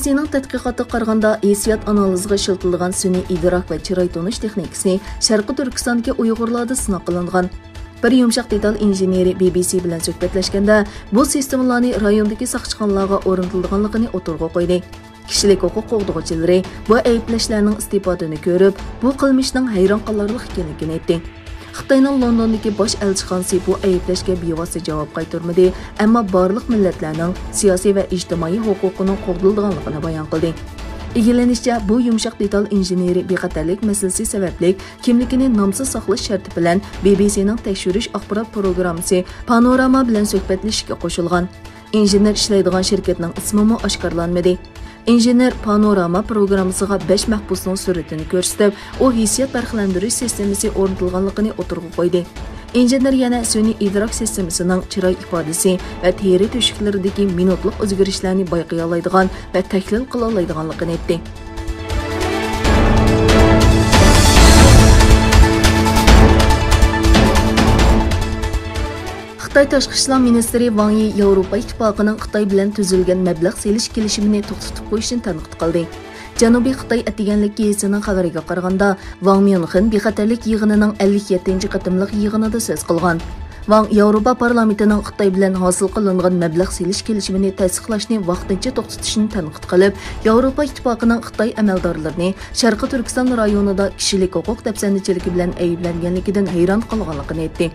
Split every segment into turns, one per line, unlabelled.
BBC'ning tadqiqotga qaraganda hissiyot analiziga ishiltilgan sun'iy idrok va chiroy tonish texnikasi Sharqiy Turkistondagi Uyg'urlarda sinov qilingan. Bir yumshoq detal injeneri BBC bilan suhbatlashganda bu sistemalarni rayondagi saqchixonalarga o'rnatilganligini o'tirg'a qo'ydi. Kishilik huquq qo'g'dug'uvchilari bu ayblashlarning istifodatini ko'rib, bu qilmishning hayron qolarli ekanligini aytdi. Xitoyning Londondagi bosh elchixonasi bu ayblashga bevosita javob qaytarmadi, ammo barliq millatlarning siyosiy va ijtimoiy huquqining qo'g'dilganligini bayon qildi. Egilenishicha, bu yumshoq detal injeneri bexatarlik masalasi sababli kimligini nomsiz saqlash sharti bilan BBC'ning tekshirish axborot programmasi Panorama bilan suhbatlashishga qo'shilgan. Injener ishlaydigan shirkatning ismi oshkorlanmadi. Injener Panorama programmasiga 5 mahbusning suratini ko'rsatib, u hissiyot farqlantirish sistemasi o'rnatilganligini o'tirg'a qo'ydi. Injener yana sun'iy idrok sistemasining chiroy ifodasi va teri to'shiklaridagi minutlik o'zgarishlarni bayqay oladigan va tahlil qila oladiganligini aytdi. Xitoy Tashqi ishlar ministri Wang Yi Yevropa ittifoqining Xitoy bilan tuzilgan mablag' selish kelishimini to'xtatib qo'yishini tanqid qildi. Janubiy Xitoy atiganlik gazetining xabariga qaraganda, Wang Myunxin bexatarlik yig'inining 57-chi qatimliq yig'inida so'z qilgan. Wang Yevropa parlamentining Xitoy bilan hosil qilingan mablag' selish kelishimini tasdiqlashni vaqtincha to'xtatishni tanqid qilib, Yevropa ittifoqining Xitoy amaldorlarini Sharqiy Turkiston rayonida kishilik huquq dafsandichiligi bilan ayblanganligidan hayron qolganligini aytdi.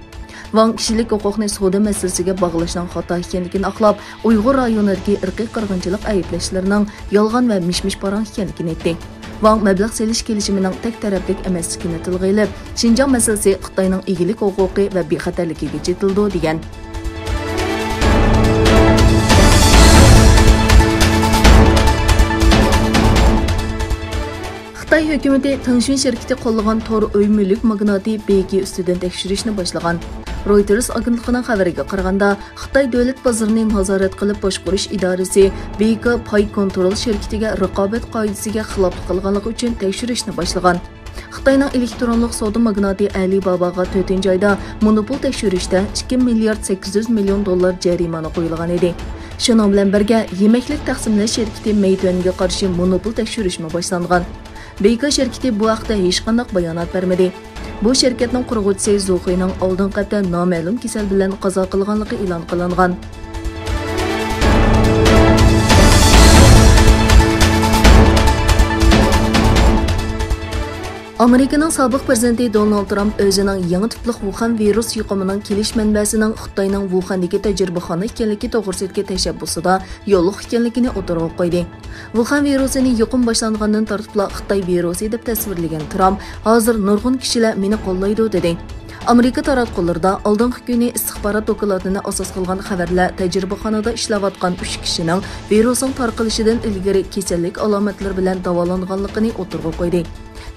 Wang kishilik huquqni savdo masalasiga bog'lashning xato ekanligini aqlab, Uyg'ur rayonidagi irqiy qirg'inchilik ayblashlarining yolg'on va mishmish parang ekanligini aytdi. Wang mablag' selish kelishimining tek taraflik emasligini tilga ilib, Xinjiang masalasi Xitoyning egilik huquqi va bexatarligiga chetildi degan. Xitoy hukumati Tengshun shirkati qo'llagan tor uy mulk magnati BK ustidan tekshirishni boshlagan. Reuters agentligining xabariga qaraganda, Xitoy davlat bozorini nazorat qilib boshqarish idorasi BK pay kontrol shirkatiga raqobat qoidasiga xiloflik qilganligi uchun tekshirishni boshlagan. Xitoyning elektronlik savdo magnati Alibabaga 4-oyda monopol tekshirishda 2 milliard 800 million dollar jarimani qo'yilgan edi. Shuning bilan birga yemaklik taqsimlash shirkati Meituanga qarshi monopol tekshirishni boshlangan. BK shirkati bu haqda hech qanday bayonot bermadi. Bu shirkatning qurg'uvchisi Zuxiyning oldin qatda noma'lum kasal bilan qazo qilganligi e'lon qilingan. Amerikaning sobiq prezidenti Donald Trump o'zining yangi tipli Wuhan virus yuqumining kelish manbasining Xitoyning Wuhandagi tajribaxona ekanligi to'g'risidagi tashabbusida yo'liq ekanligini o'tirg'a qo'ydi. Wuhan virusini yuqum boshlangandan tortib Xitoy virusi deb tasvirlagan Trump hozir nurg'un kishilar meni qo'llaydi dedi. Amerika taratqularida oldingi kuni istixborot doklatining asos qilgan xabarlar tajribaxonada ishlayotgan 3 kishining virusning tarqalishidan ilgari kasallik alomatlari bilan davolanganligini o'tirg'a qo'ydi.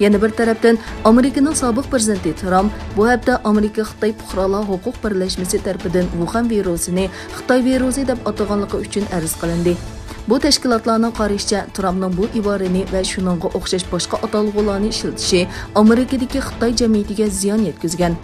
Yana bir tarafdan Amerikaning sobiq prezidenti Trump bu hafta Amerika-Xitoy fuqarolar huquq birlashmasi tomonidan Wuhan virusini Xitoy virusi deb ataganligi uchun arz qilindi. Bu tashkilotlarning qarashicha, Trumpning bu iborani va shuningga o'xshash boshqa atalg'ularni ishlatishi Amerikadagi Xitoy jamiyatiga ziyon yetkazgan.